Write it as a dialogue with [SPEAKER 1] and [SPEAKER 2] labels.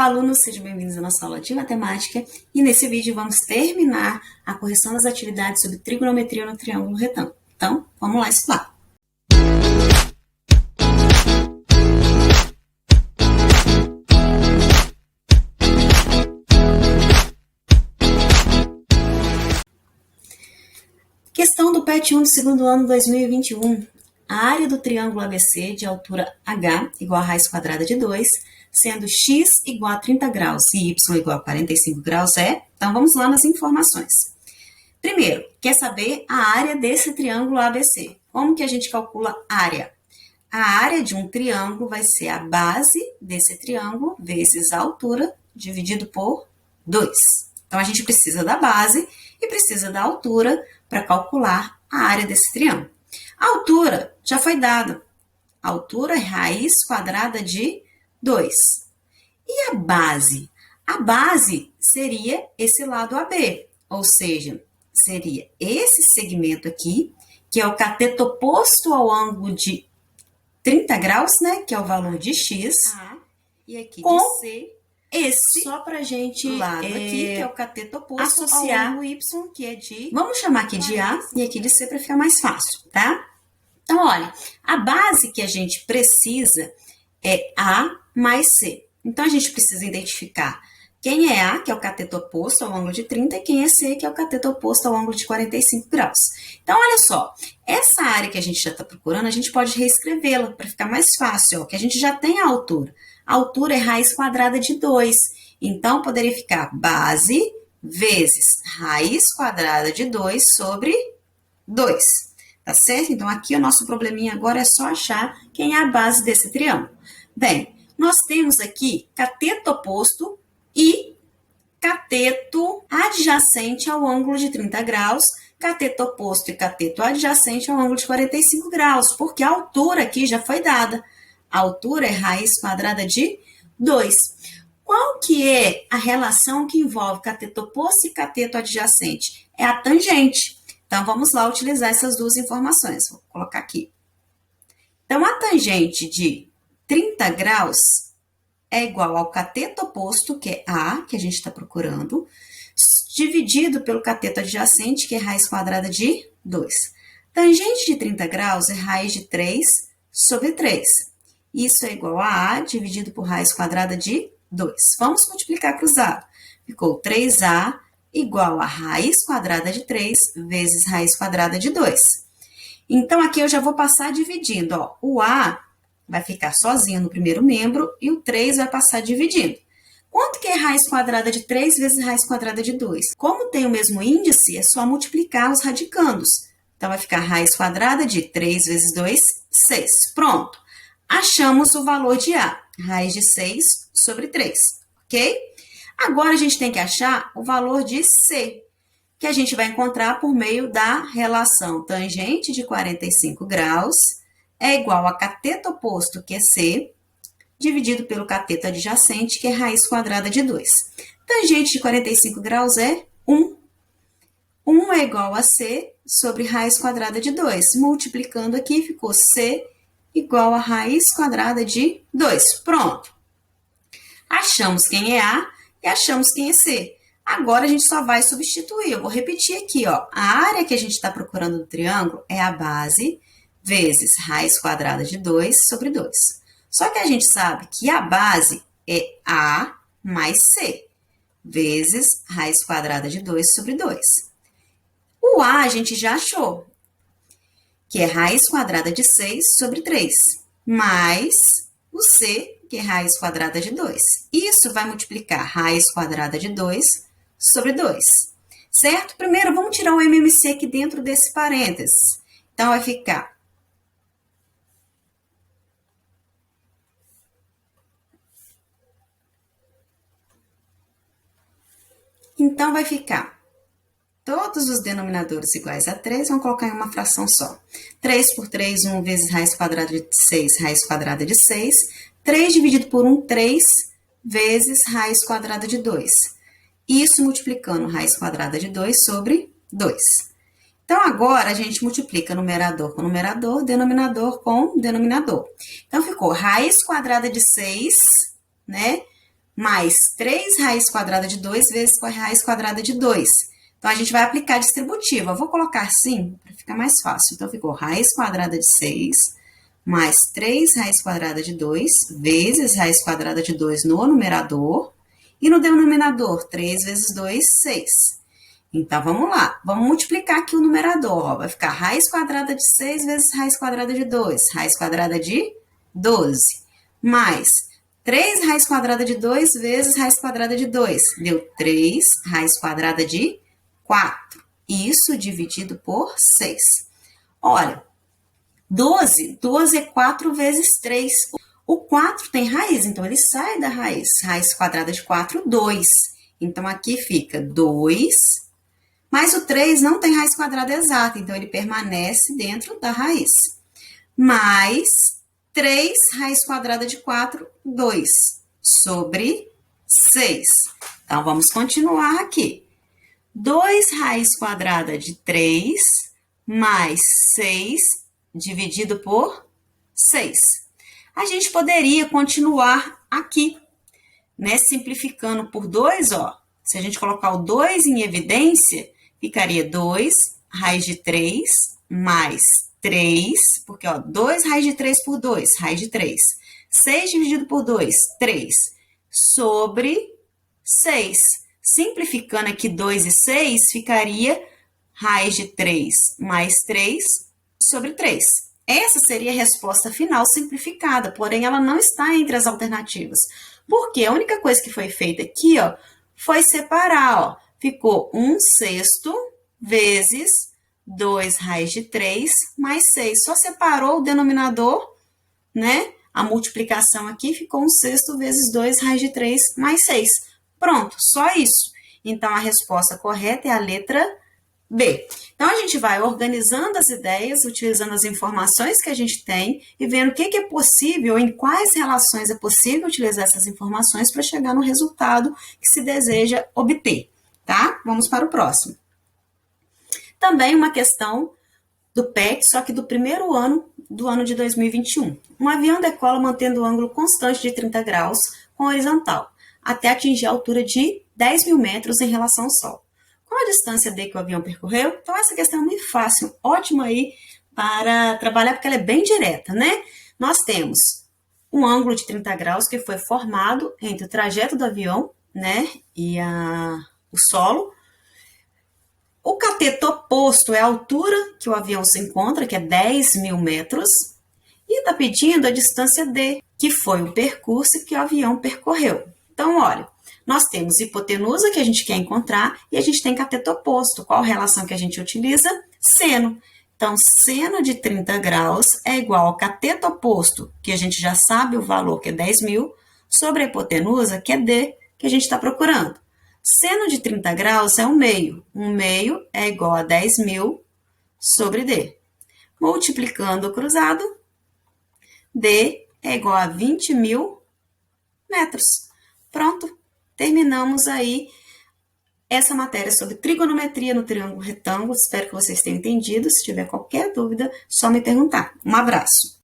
[SPEAKER 1] Olá, alunos, sejam bem-vindos à nossa aula de matemática e nesse vídeo vamos terminar a correção das atividades sobre trigonometria no triângulo retângulo. Então, vamos lá estudar. Questão do PET 1 do segundo ano 2021. A área do triângulo ABC de altura H igual a raiz quadrada de 2, sendo x igual a 30 graus e y igual a 45 graus é... Então, vamos lá nas informações. Primeiro, quer saber a área desse triângulo ABC. Como que a gente calcula área? A área de um triângulo vai ser a base desse triângulo vezes a altura dividido por 2. Então, a gente precisa da base e precisa da altura para calcular a área desse triângulo. A altura já foi dada. A altura é raiz quadrada de 2. E a base? A base seria esse lado AB, ou seja, seria esse segmento aqui, que é o cateto oposto ao ângulo de 30 graus, né, que é o valor de x, e aqui de C, esse, só para a gente lado aqui, que é o cateto oposto, associar ao ângulo y, que é de... Vamos chamar aqui de A e aqui de C para ficar mais fácil, tá? Então, olha, a base que a gente precisa é A mais C. Então, a gente precisa identificar quem é A, que é o cateto oposto ao ângulo de 30, e quem é C, que é o cateto oposto ao ângulo de 45 graus. Então, olha só, essa área que a gente já está procurando, a gente pode reescrevê-la para ficar mais fácil, ó, que a gente já tem a altura. A altura é raiz quadrada de 2. Então, poderia ficar base vezes raiz quadrada de 2 sobre 2. Tá certo? Então, aqui o nosso probleminha agora é só achar quem é a base desse triângulo. Bem, nós temos aqui cateto oposto e cateto adjacente ao ângulo de 30 graus, cateto oposto e cateto adjacente ao ângulo de 45 graus, porque a altura aqui já foi dada. A altura é raiz quadrada de 2. Qual que é a relação que envolve cateto oposto e cateto adjacente? É a tangente. Então, vamos lá utilizar essas duas informações. Vou colocar aqui. Então, a tangente de 30 graus é igual ao cateto oposto, que é A, que a gente está procurando, dividido pelo cateto adjacente, que é raiz quadrada de 2. Tangente de 30 graus é raiz de 3 sobre 3. Isso é igual a dividido por raiz quadrada de 2. Vamos multiplicar cruzado. Ficou 3A igual a raiz quadrada de 3 vezes raiz quadrada de 2. Então, aqui eu já vou passar dividindo. Ó. O A vai ficar sozinho no primeiro membro e o 3 vai passar dividindo. Quanto que é raiz quadrada de 3 vezes raiz quadrada de 2? Como tem o mesmo índice, é só multiplicar os radicandos. Então, vai ficar raiz quadrada de 3 vezes 2, 6. Pronto. Achamos o valor de A, raiz de 6 sobre 3, ok? Agora, a gente tem que achar o valor de C, que a gente vai encontrar por meio da relação tangente de 45 graus é igual a cateto oposto, que é C, dividido pelo cateto adjacente, que é raiz quadrada de 2. Tangente de 45 graus é 1. 1 é igual a C sobre raiz quadrada de 2. Multiplicando aqui, ficou C igual a raiz quadrada de 2. Pronto. Achamos quem é A e achamos quem é C. Agora, a gente só vai substituir. Eu vou repetir aqui, ó. A área que a gente está procurando no triângulo é a base vezes raiz quadrada de 2 sobre 2. Só que a gente sabe que a base é A mais C, vezes raiz quadrada de 2 sobre 2. O A a gente já achou, que é raiz quadrada de 6 sobre 3, mais o C, que é raiz quadrada de 2. Isso vai multiplicar raiz quadrada de 2 sobre 2, certo? Primeiro, vamos tirar o MMC aqui dentro desse parênteses. Então, vai ficar... Então, vai ficar todos os denominadores iguais a 3, vamos colocar em uma fração só. 3 por 3, 1 vezes raiz quadrada de 6, raiz quadrada de 6. 3 dividido por 1, 3 vezes raiz quadrada de 2. Isso multiplicando raiz quadrada de 2 sobre 2. Então, agora, a gente multiplica numerador com numerador, denominador com denominador. Então, ficou raiz quadrada de 6, né? mais 3 raiz quadrada de 2 vezes raiz quadrada de 2. Então, a gente vai aplicar a distributiva. Eu vou colocar assim, para ficar mais fácil. Então, ficou raiz quadrada de 6 mais 3 raiz quadrada de 2 vezes raiz quadrada de 2 no numerador. E no denominador, 3 vezes 2, 6. Então, vamos lá. Vamos multiplicar aqui o numerador. Ó. Vai ficar raiz quadrada de 6 vezes raiz quadrada de 2. Raiz quadrada de 12. Mais 3 raiz quadrada de 2 vezes raiz quadrada de 2. Deu 3 raiz quadrada de 4. Isso dividido por 6. Olha, 12 é 4 vezes 3. O 4 tem raiz, então ele sai da raiz. Raiz quadrada de 4, 2. Então, aqui fica 2, mas o 3 não tem raiz quadrada exata, então ele permanece dentro da raiz. Mais 3 raiz quadrada de 4, 2, sobre 6. Então, vamos continuar aqui. 2 raiz quadrada de 3 mais 6 dividido por 6. A gente poderia continuar aqui, né? Simplificando por 2, ó. Se a gente colocar o 2 em evidência, ficaria 2 raiz de 3 mais 3, porque, ó, 2 raiz de 3 por 2, raiz de 3. 6 dividido por 2, 3, sobre 6. Simplificando aqui 2 e 6, ficaria raiz de 3 mais 3 sobre 3. Essa seria a resposta final simplificada, porém ela não está entre as alternativas. Porque a única coisa que foi feita aqui, ó, foi separar, ó. Ficou 1/6 vezes 2 raiz de 3 mais 6. Só separou o denominador, né? A multiplicação aqui ficou 1/6 vezes 2 raiz de 3 mais 6. Pronto, só isso. Então, a resposta correta é a letra B. Então, a gente vai organizando as ideias, utilizando as informações que a gente tem e vendo o que é possível, em quais relações é possível utilizar essas informações para chegar no resultado que se deseja obter, tá? Vamos para o próximo. Também uma questão do PET, só que do primeiro ano do ano de 2021. Um avião decola mantendo o ângulo constante de 30 graus com horizontal, até atingir a altura de 10.000 metros em relação ao Sol. Qual a distância D que o avião percorreu? Então, essa questão é muito fácil, ótima aí para trabalhar, porque ela é bem direta, né? Nós temos um ângulo de 30 graus que foi formado entre o trajeto do avião, né, e o solo. O cateto oposto é a altura que o avião se encontra, que é 10.000 metros, e está pedindo a distância D, que foi o percurso que o avião percorreu. Então, olha, nós temos hipotenusa, que a gente quer encontrar, e a gente tem cateto oposto. Qual relação que a gente utiliza? Seno. Então, seno de 30 graus é igual ao cateto oposto, que a gente já sabe o valor, que é 10.000, sobre a hipotenusa, que é D, que a gente está procurando. Seno de 30 graus é 1/2. 1/2 é igual a 10.000 sobre D. Multiplicando o cruzado, D é igual a 20.000 metros. Pronto, terminamos aí essa matéria sobre trigonometria no triângulo retângulo. Espero que vocês tenham entendido. Se tiver qualquer dúvida, só me perguntar. Um abraço.